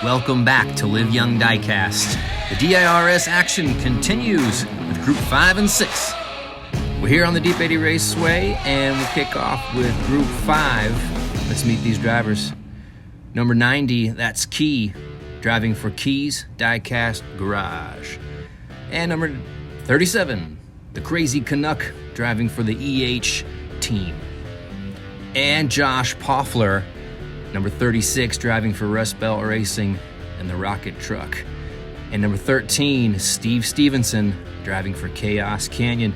Welcome back to Live Young Diecast. The DIRS action continues with Group 5 and 6. We're here on the Deep 80 Raceway, and we'll kick off with Group 5. Let's meet these drivers. Number 90, that's Key, driving for Key's Diecast Garage. And number 37, the Crazy Canuck, driving for the EH team. And Josh Poffler, number 36, driving for Rust Belt Racing and the Rocket Truck. And number 13, Steve Stevenson, driving for Chaos Canyon.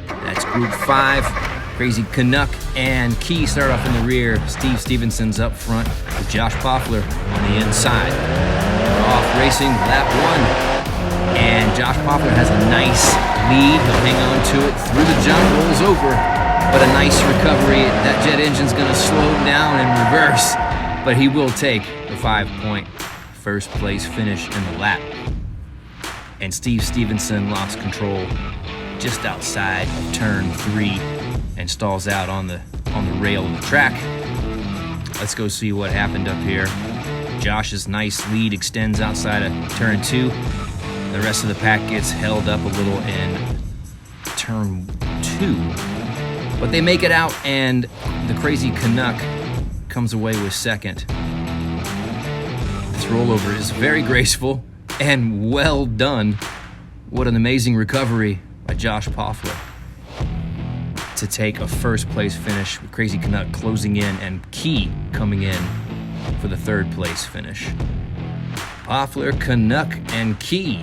That's Group 5. Crazy Canuck and Key start off in the rear. Steve Stevenson's up front with Josh Poffler on the inside. We're off racing lap 1. And Josh Poffler has a nice lead. He'll hang on to it through the jump, rolls over. But a nice recovery. That jet engine's going to slow him down and reverse. But he will take the 5-point first place finish in the lap. And Steve Stevenson lost control just outside of turn 3 and stalls out on the rail of the track. Let's go see what happened up here. Josh's nice lead extends outside of turn 2. The rest of the pack gets held up a little in turn 2. But they make it out, and the Crazy Canuck comes away with second. This rollover is very graceful and well done. What an amazing recovery by Josh Poffler to take a first place finish with Crazy Canuck closing in and Key coming in for the third place finish. Poffler, Canuck, and Key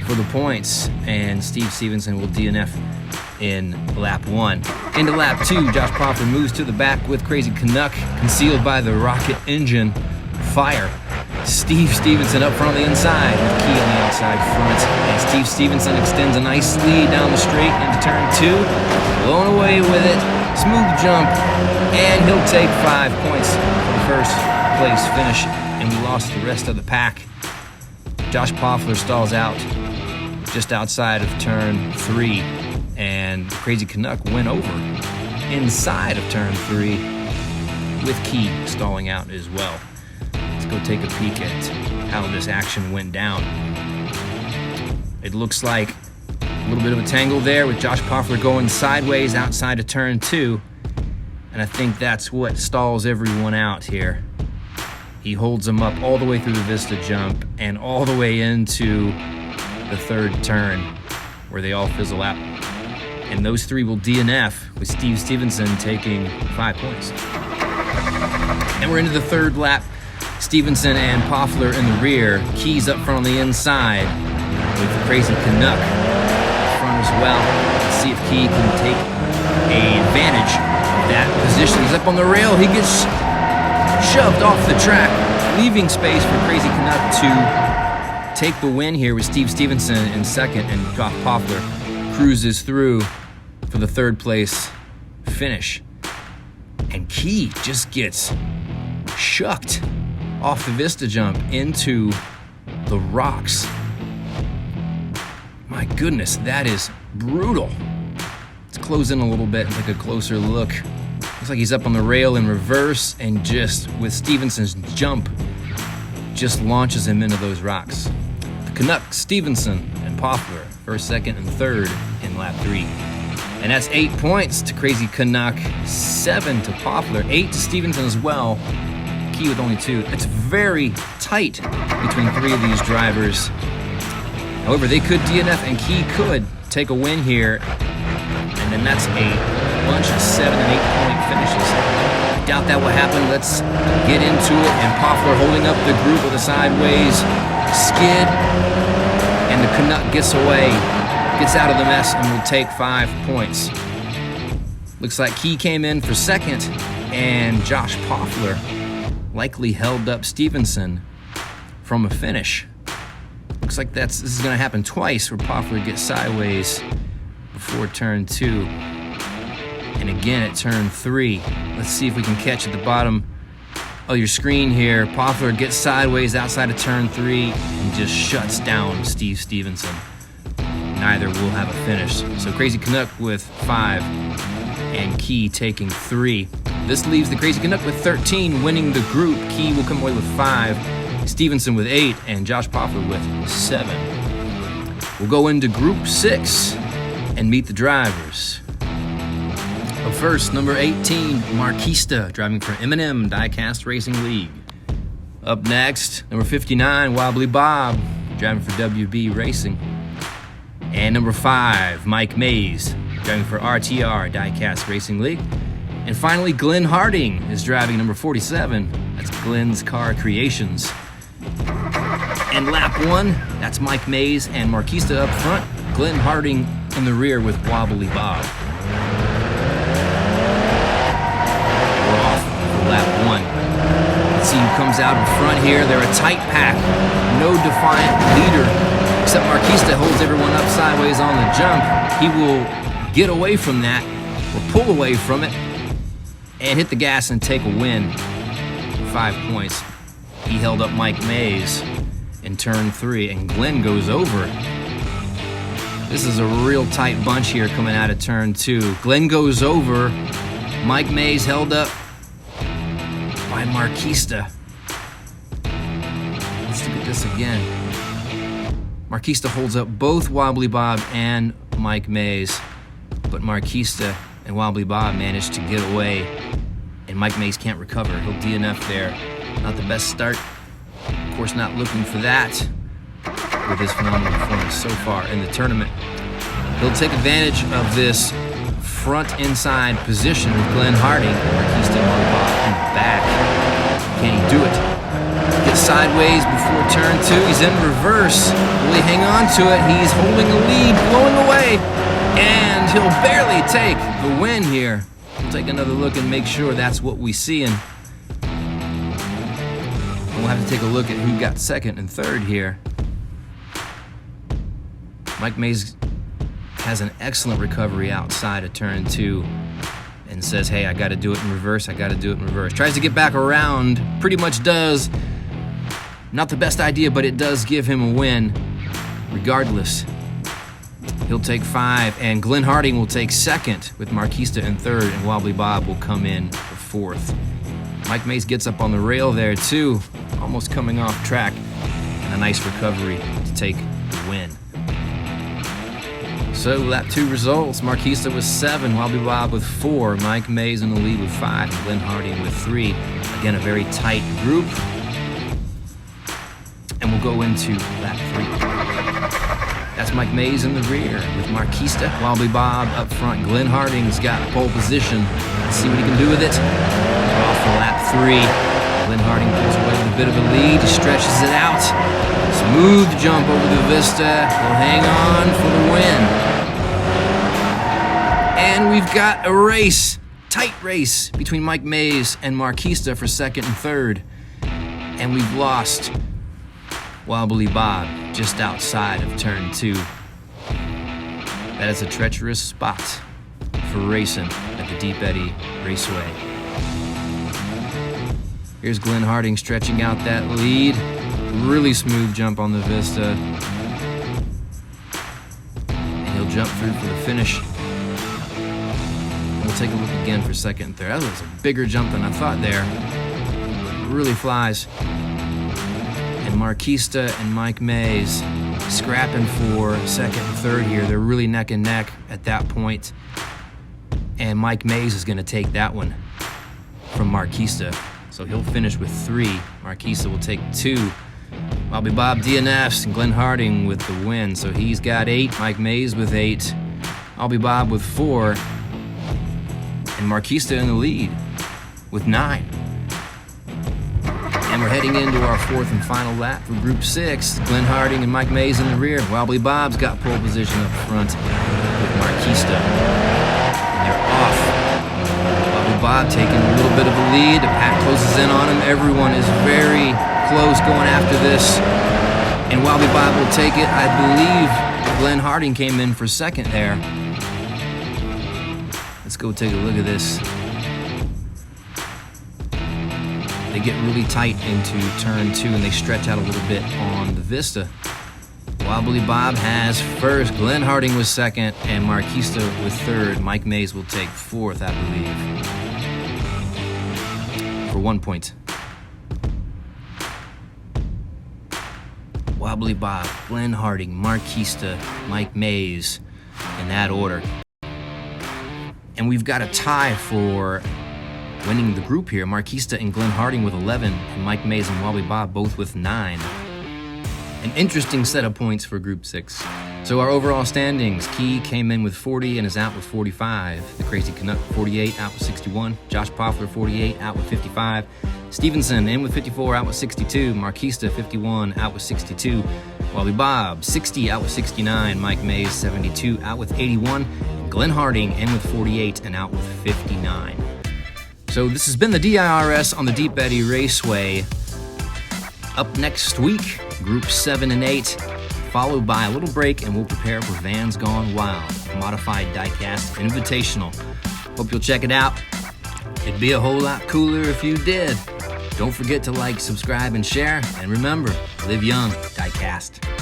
for the points, and Steve Stevenson will DNF in lap 1. Into lap 2, Josh Poffler moves to the back with Crazy Canuck, concealed by the rocket engine fire. Steve Stevenson up front on the inside with Key on the outside front. And Steve Stevenson extends a nice lead down the straight into turn 2. Blown away with it. Smooth jump. And he'll take 5 points for the first place finish. And we lost the rest of the pack. Josh Poffler stalls out just outside of turn 3. And Crazy Canuck went over inside of turn 3 with Key stalling out as well. Let's go take a peek at how this action went down. It looks like a little bit of a tangle there with Josh Poffler going sideways outside of turn 2. And I think that's what stalls everyone out here. He holds them up all the way through the Vista jump and all the way into the third turn where they all fizzle out. And those 3 will DNF with Steve Stevenson taking 5 points. And we're into the third lap. Stevenson and Poffler in the rear. Keys up front on the inside with the Crazy Canuck up front as well. Let's see if Key can take advantage of that position. He's up on the rail. He gets shoved off the track, leaving space for Crazy Canuck to take the win here with Steve Stevenson in second, and Josh Poffler cruises through for the third place finish. And Key just gets shucked off the Vista jump into the rocks. My goodness, that is brutal. Let's close in a little bit and take a closer look. Looks like he's up on the rail in reverse and just with Stevenson's jump just launches him into those rocks. The Canuck, Stevenson, and Poffler, first, second, and third in lap 3. And that's 8 points to Crazy Canuck, 7 to Poffler, 8 to Stevenson as well. Key with only 2. It's very tight between 3 of these drivers. However, they could DNF and Key could take a win here. And then that's a bunch of 7 and 8 point finishes. I doubt that will happen. Let's get into it. And Poffler holding up the group with a sideways skid. And the Canuck gets away, gets out of the mess, and will take 5 points. Looks like Key came in for second, and Josh Poffler likely held up Stevenson from a finish. Looks like this is going to happen twice, where Poffler gets sideways before turn 2. And again at turn 3. Let's see if we can catch at the bottom of your screen here. Poffler gets sideways outside of turn 3 and just shuts down Steve Stevenson. Neither will have a finish. So Crazy Canuck with 5, and Key taking 3. This leaves the Crazy Canuck with 13, winning the group. Key will come away with 5, Stevenson with 8, and Josh Poffler with 7. We'll go into Group 6 and meet the drivers. Up first, number 18, Marquista, driving for M&M Diecast Racing League. Up next, number 59, Wobbly Bob, driving for WB Racing. And number 5, Mike Mays, driving for RTR Diecast Racing League. And finally, Glenn Harding is driving number 47. That's Glenn's Car Creations. And lap 1, that's Mike Mays and Marquista up front. Glenn Harding in the rear with Wobbly Bob. We're off for lap 1. Let's see who comes out in front here. They're a tight pack. No defiant leader, except Marquista holds everyone up sideways on the jump. He will get away from that, or pull away from it, and hit the gas and take a win. 5 points. He held up Mike Mays in turn 3, and Glenn goes over. This is a real tight bunch here coming out of turn 2. Glenn goes over. Mike Mays held up by Marquista. Let's look at this again. Marquista holds up both Wobbly Bob and Mike Mays, but Marquista and Wobbly Bob managed to get away, and Mike Mays can't recover. He'll DNF there. Not the best start. Of course, not looking for that with his phenomenal performance so far in the tournament. He'll take advantage of this front inside position with Glenn Harding, Marquista and Wobbly Bob in the back. Can he do it? Gets sideways before turn 2. He's in reverse. Will he hang on to it? He's holding a lead, blowing away, and he'll barely take the win here. We'll take another look and make sure that's what we see. And we'll have to take a look at who got second and third here. Mike Mays has an excellent recovery outside of turn 2 and says, hey, I got to do it in reverse. I got to do it in reverse. Tries to get back around. Pretty much does. Not the best idea, but it does give him a win. Regardless, he'll take 5, and Glenn Harding will take 2nd with Marquista in 3rd, and Wobbly Bob will come in for 4th. Mike Mays gets up on the rail there too, almost coming off track, and a nice recovery to take the win. So lap 2 results, Marquista with 7, Wobbly Bob with 4, Mike Mays in the lead with 5, and Glenn Harding with 3. Again, a very tight group. And we'll go into lap 3. That's Mike Mays in the rear with Marquista, Wobbly Bob up front. Glenn Harding's got pole position. Let's see what he can do with it. We're off for lap 3. Glenn Harding pulls away with a bit of a lead. He stretches it out. Smooth jump over the Vista. Will hang on for the win. And we've got a race, tight race between Mike Mays and Marquista for 2nd and 3rd. And we've lost Wobbly Bob just outside of turn 2. That is a treacherous spot for racing at the Deep Eddy Raceway. Here's Glenn Harding stretching out that lead. Really smooth jump on the Vista. And he'll jump through for the finish. And we'll take a look again for 2nd and 3rd. That was a bigger jump than I thought there. Really flies. And Marquista and Mike Mays scrapping for 2nd and 3rd here. They're really neck and neck at that point. And Mike Mays is going to take that one from Marquista. So he'll finish with 3. Marquista will take 2. Wobbly Bob DNFs and Glenn Harding with the win. So he's got 8. Mike Mays with 8. Wobbly Bob with 4. And Marquista in the lead with 9. And we're heading into our 4th and final lap for Group 6. Glenn Harding and Mike Mays in the rear. Wobbly Bob's got pole position up front with Marquista. And they're off. Wobbly Bob taking a little bit of a lead. The pack closes in on him. Everyone is very close going after this. And Wobbly Bob will take it. I believe Glenn Harding came in for 2nd there. Let's go take a look at this. They get really tight into turn 2 and they stretch out a little bit on the Vista. Wobbly Bob has first. Glenn Harding was second, and Marquista was third. Mike Mays will take fourth, I believe, for 1 point. Wobbly Bob, Glenn Harding, Marquista, Mike Mays, in that order. And we've got a tie for winning the group here. Marquista and Glenn Harding with 11, and Mike Mays and Wobbly Bob both with 9. An interesting set of points for Group 6. So our overall standings, Key came in with 40 and is out with 45. The Crazy Canuck, 48, out with 61. Josh Poffler, 48, out with 55. Stevenson in with 54, out with 62. Marquista, 51, out with 62. Wobbly Bob, 60, out with 69. Mike Mays, 72, out with 81. And Glenn Harding in with 48 and out with 59. So this has been the DIRS on the Deep Eddy Raceway. Up next week, Group 7 and 8, followed by a little break, and we'll prepare for Vans Gone Wild, Modified Diecast Invitational. Hope you'll check it out. It'd be a whole lot cooler if you did. Don't forget to like, subscribe, and share. And remember, live young, Diecast.